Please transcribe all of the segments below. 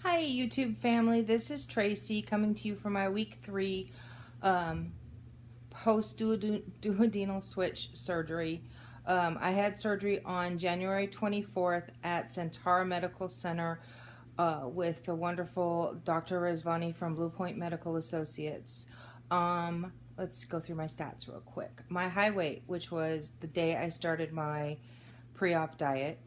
Hi, YouTube family. This is Tracy coming to you from my week 3 post-duodenal switch surgery. I had surgery on January 24th at Centara Medical Center with the wonderful Dr. Rezvani from Blue Point Medical Associates. Let's go through my stats real quick. My high weight, which was the day I started my pre-op diet,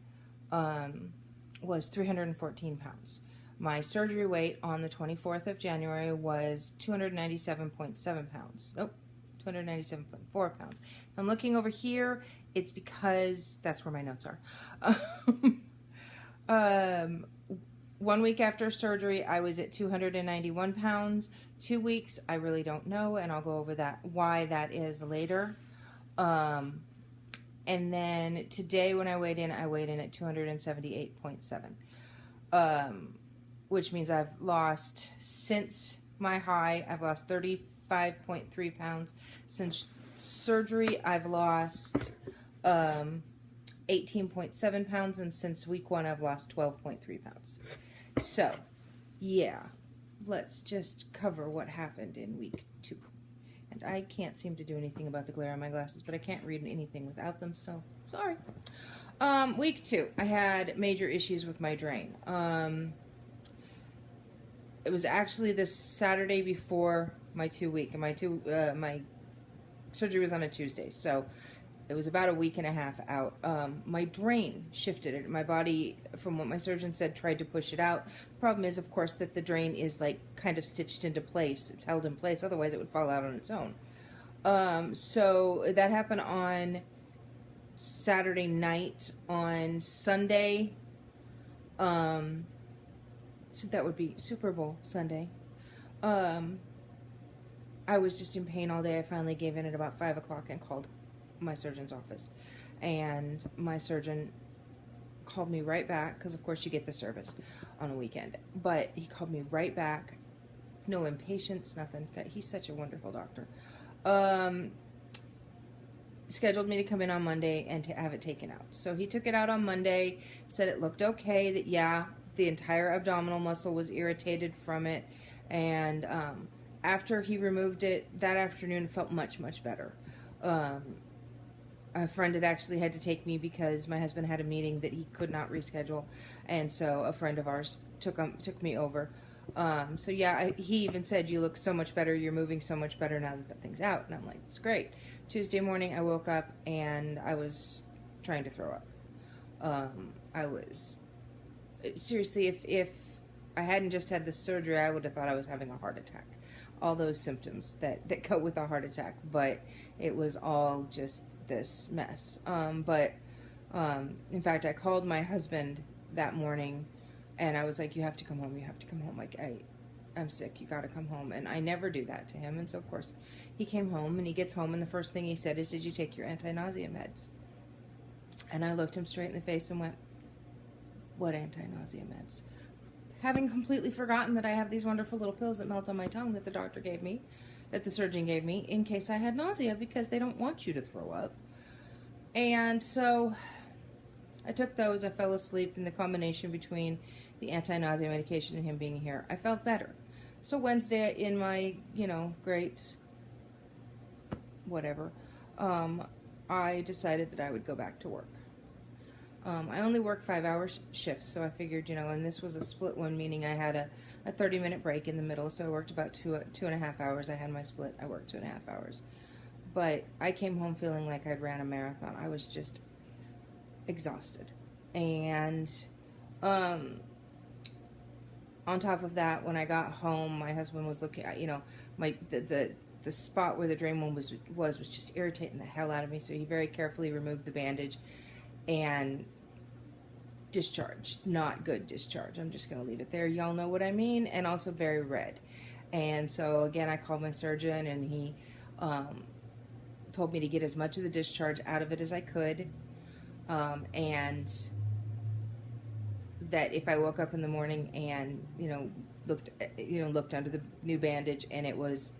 was 314 pounds. My surgery weight on the 24th of January was 297.7 pounds. Nope, 297.4 pounds. If I'm looking over here, it's because that's where my notes are. 1 week after surgery, I was at 291 pounds. 2 weeks, I really don't know, and I'll go over that why that is later. And then today when I weighed in at 278.7. Which means I've lost, since my high, I've lost 35.3 pounds. Since surgery, I've lost 18.7 pounds, and since week 1, I've lost 12.3 pounds. So, yeah, let's just cover what happened in week 2. And I can't seem to do anything about the glare on my glasses, but I can't read anything without them, so sorry. Week 2, I had major issues with my drain. It was actually the Saturday before my 2 week, and my surgery was on a Tuesday, so it was about a week and a half out. My drain shifted. My body, from what my surgeon said, tried to push it out. The problem is, of course, that the drain is like kind of stitched into place. It's held in place, otherwise it would fall out on its own. So that happened on Saturday night. On Sunday, so that would be Super Bowl Sunday. I was just in pain all day. I finally gave in at about 5 o'clock and called my surgeon's office. And my surgeon called me right back, because of course you get the service on a weekend. But he called me right back. No impatience, nothing. He's such a wonderful doctor. Scheduled me to come in on Monday and to have it taken out. So he took it out on Monday, said it looked okay, that yeah, the entire abdominal muscle was irritated from it, and after he removed it that afternoon, it felt much, much better. A friend had actually had to take me because my husband had a meeting that he could not reschedule, and so a friend of ours took me over. So yeah, he even said, "You look so much better, you're moving so much better now that thing's out," and I'm like, "It's great." Tuesday morning I woke up and I was trying to throw up. I was, seriously, if I hadn't just had this surgery, I would have thought I was having a heart attack. All those symptoms that go with a heart attack, but it was all just this mess. In fact, I called my husband that morning and I was like, "You have to come home, you have to come home. Like, I'm sick, you gotta come home." And I never do that to him. And so, of course, he came home, and he gets home, and the first thing he said is, "Did you take your anti-nausea meds?" And I looked him straight in the face and went, "What anti-nausea meds?" Having completely forgotten that I have these wonderful little pills that melt on my tongue that the doctor gave me, that the surgeon gave me, in case I had nausea, because they don't want you to throw up. And so I took those. I fell asleep, in the combination between the anti-nausea medication and him being here, I felt better. So Wednesday, in my, great whatever, I decided that I would go back to work. I only work 5-hour shifts, so I figured, and this was a split one, meaning I had a 30-minute break in the middle, so I worked about two and a half hours. I had my split. I worked 2.5 hours. But I came home feeling like I'd ran a marathon. I was just exhausted. And on top of that, when I got home, my husband was looking at, the spot where the drain one was just irritating the hell out of me, so he very carefully removed the bandage and discharged. Not good discharge. I'm just going to leave it there. Y'all know what I mean. And also very red. And so, again, I called my surgeon, and he told me to get as much of the discharge out of it as I could, and that if I woke up in the morning and, looked under the new bandage and it was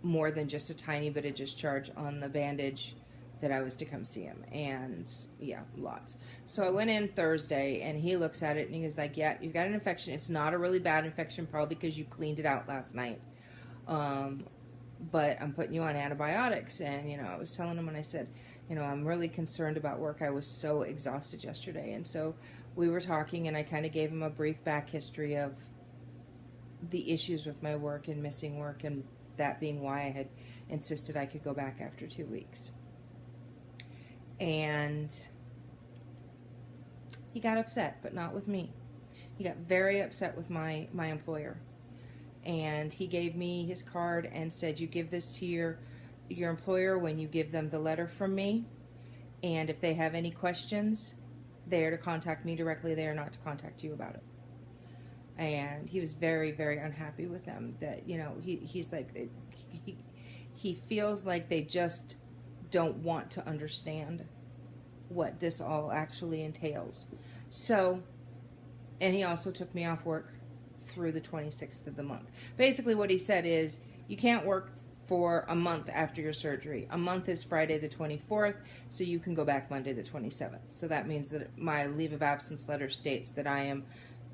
more than just a tiny bit of discharge on the bandage, that I was to come see him. And yeah, lots. So I went in Thursday and he looks at it and he was like, yeah, you've got an infection. It's not a really bad infection, probably because you cleaned it out last night. But I'm putting you on antibiotics. And, you know, I was telling him, and I said, you know, I'm really concerned about work. I was so exhausted yesterday. And so we were talking, and I kind of gave him a brief back history of the issues with my work and missing work, and that being why I had insisted I could go back after 2 weeks. And he got upset, but not with me. He got very upset with my employer. And he gave me his card and said, you give this to your employer when you give them the letter from me. And if they have any questions, they are to contact me directly. They are not to contact you about it. And he was very, very unhappy with them. That, you know, he's like, he feels like they just don't want to understand what this all actually entails. So, and he also took me off work through the 26th of the month. Basically what he said is, you can't work for a month after your surgery. A month is Friday the 24th, so you can go back Monday the 27th. So that means that my leave of absence letter states that I am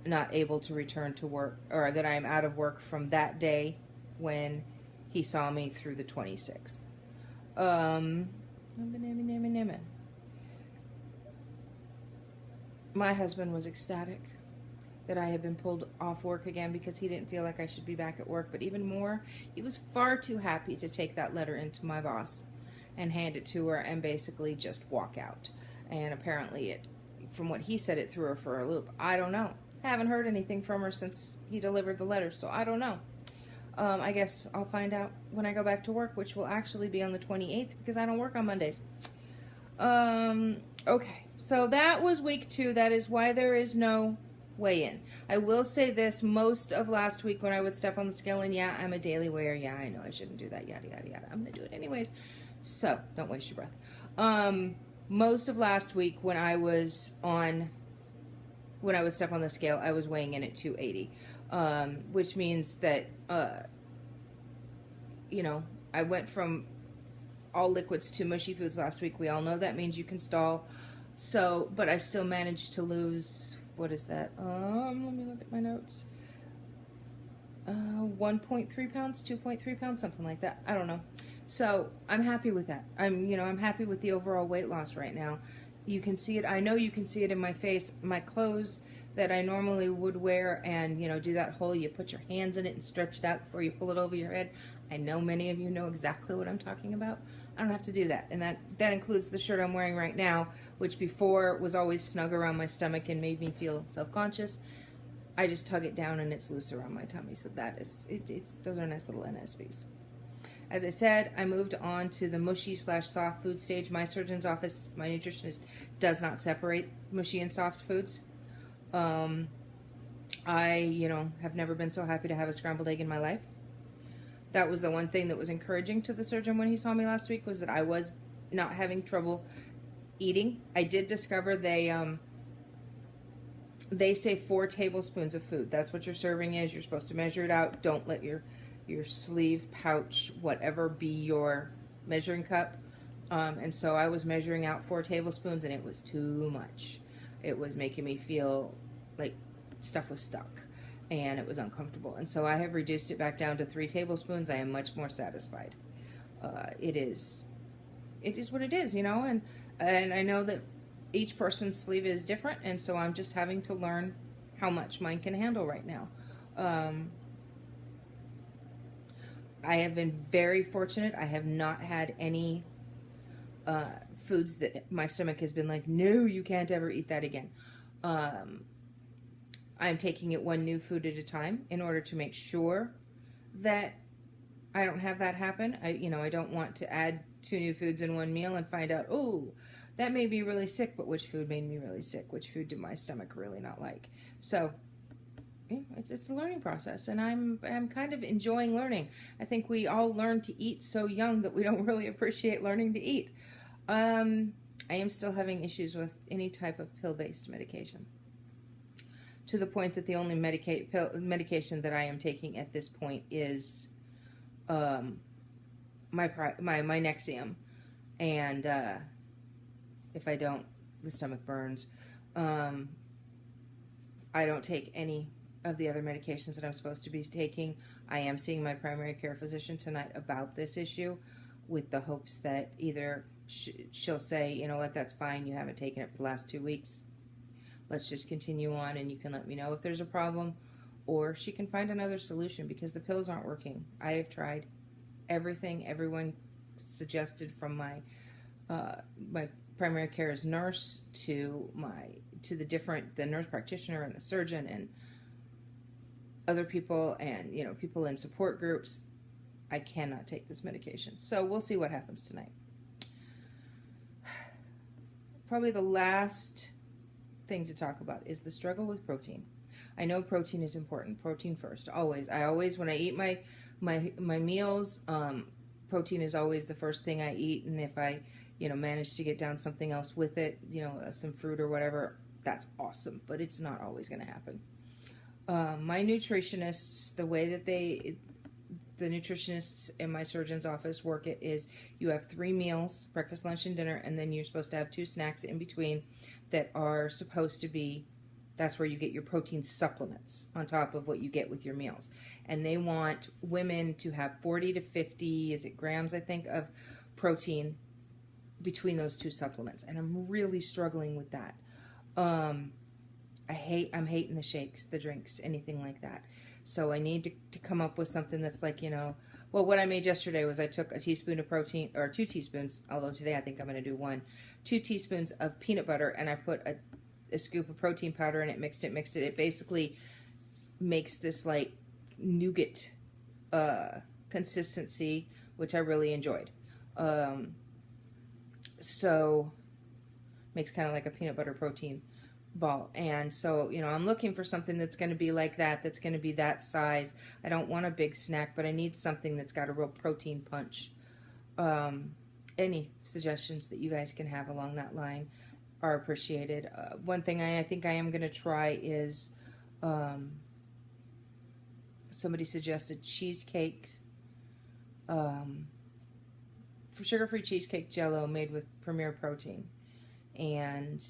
not able to return to work, or that I am out of work from that day when he saw me through the 26th. My husband was ecstatic that I had been pulled off work again because he didn't feel like I should be back at work. But even more, he was far too happy to take that letter into my boss and hand it to her and basically just walk out. And apparently it, from what he said, it threw her for a loop. I don't know. Haven't heard anything from her since he delivered the letter, so I don't know. I guess I'll find out when I go back to work, which will actually be on the 28th because I don't work on Mondays. Okay, so that was week 2. That is why there is no weigh-in. I will say this, most of last week when I would step on the scale, and yeah, I'm a daily weigher, yeah, I know I shouldn't do that, yada, yada, yada. I'm going to do it anyways, so don't waste your breath. Most of last week when I would step on the scale, I was weighing in at 280, which means that, you know, I went from all liquids to mushy foods last week. We all know that means you can stall. So, but I still managed to lose, what is that? Let me look at my notes. 1.3 pounds, 2.3 pounds, something like that. I don't know. So I'm happy with that. I'm happy with the overall weight loss right now. You can see it. I know you can see it in my face. My clothes that I normally would wear and, you know, do that whole, you put your hands in it and stretch it out before you pull it over your head. I know many of you know exactly what I'm talking about. I don't have to do that. And that includes the shirt I'm wearing right now, which before was always snug around my stomach and made me feel self-conscious. I just tug it down and it's loose around my tummy. So that is, those are nice little NSVs. As I said, I moved on to the mushy/soft food stage. My surgeon's office, my nutritionist, does not separate mushy and soft foods. I, have never been so happy to have a scrambled egg in my life. That was the one thing that was encouraging to the surgeon when he saw me last week, was that I was not having trouble eating. I did discover they say 4 tablespoons of food. That's what your serving is. You're supposed to measure it out. Don't let your sleeve, pouch, whatever be your measuring cup. And so I was measuring out 4 tablespoons and it was too much. It was making me feel like stuff was stuck and it was uncomfortable. And so I have reduced it back down to 3 tablespoons. I am much more satisfied. It is what it is, and I know that each person's sleeve is different, and so I'm just having to learn how much mine can handle right now. I have been very fortunate. I have not had any foods that my stomach has been like, no, you can't ever eat that again. I'm taking it one new food at a time in order to make sure that I don't have that happen. I don't want to add 2 new foods in one meal and find out, oh, that made me really sick, but which food made me really sick? Which food did my stomach really not like? So it's a learning process, and I'm kind of enjoying learning. I think we all learn to eat so young that we don't really appreciate learning to eat. I am still having issues with any type of pill-based medication, to the point that the only medication that I am taking at this point is my Nexium, And if I don't, the stomach burns. Um, I don't take any of the other medications that I'm supposed to be taking. I am seeing my primary care physician tonight about this issue with the hopes that either she'll say, you know what, that's fine, you haven't taken it for the last 2 weeks. Let's just continue on and you can let me know if there's a problem. Or she can find another solution because the pills aren't working. I have tried everything everyone suggested from my primary care's nurse to the nurse practitioner and the surgeon and other people and people in support groups. I cannot take this medication. So we'll see what happens tonight. Probably the last thing to talk about is the struggle with protein. I know protein is important. Protein first, always. I always, when I eat my meals, protein is always the first thing I eat. And if I, manage to get down something else with it, some fruit or whatever, that's awesome. But it's not always going to happen. My nutritionists, the way that the nutritionists in my surgeon's office work it is you have 3 meals, breakfast, lunch, and dinner, and then you're supposed to have 2 snacks in between that are supposed to be, that's where you get your protein supplements on top of what you get with your meals. And they want women to have 40 to 50, grams, I think, of protein between those 2 supplements. And I'm really struggling with that. I'm hating the shakes, the drinks, anything like that. So I need to come up with something that's like, well, what I made yesterday was I took a teaspoon of protein, or 2 teaspoons, although today I think I'm going to do 1, 2 teaspoons of peanut butter, and I put a scoop of protein powder in it, mixed it. It basically makes this like nougat consistency, which I really enjoyed. So makes kind of like a peanut butter protein ball. And so, I'm looking for something that's going to be like that, that's going to be that size. I don't want a big snack, but I need something that's got a real protein punch. Any suggestions that you guys can have along that line are appreciated. One thing I think I am going to try is somebody suggested cheesecake, for sugar-free cheesecake Jell-O made with Premier Protein. And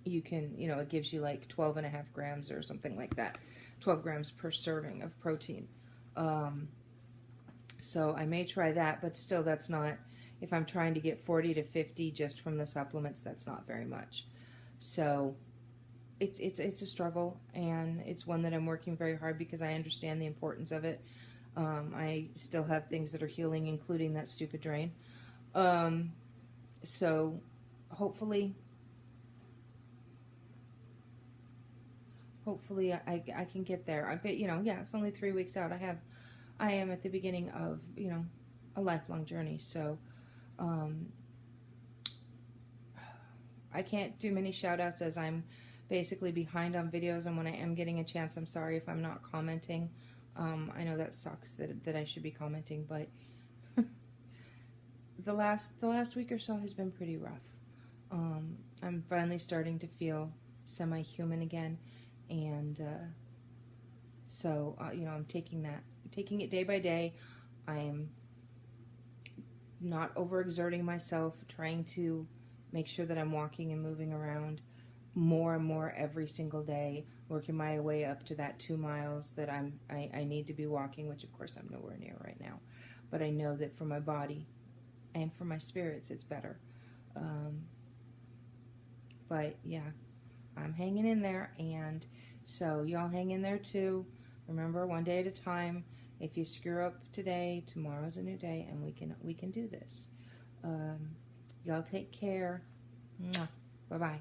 you can, it gives you like 12.5 grams or something like that. 12 grams per serving of protein. So I may try that, but still that's not, if I'm trying to get 40 to 50 just from the supplements, that's not very much. So it's a struggle, and it's one that I'm working very hard because I understand the importance of it. I still have things that are healing, including that stupid drain. So hopefully I can get there. I bet, it's only 3 weeks out. I am at the beginning of, a lifelong journey. So, I can't do many shout outs as I'm basically behind on videos, and when I am getting a chance, I'm sorry if I'm not commenting. I know that sucks that I should be commenting, but the last week or so has been pretty rough. I'm finally starting to feel semi-human again, and so I'm taking it day by day. I'm not overexerting myself, trying to make sure that I'm walking and moving around more and more every single day, working my way up to that 2 miles that I need to be walking, which of course I'm nowhere near right now. But I know that for my body and for my spirits, it's better. But yeah, I'm hanging in there, and so y'all hang in there too. Remember, one day at a time. If you screw up today, tomorrow's a new day, and we can do this. Y'all take care. Bye bye.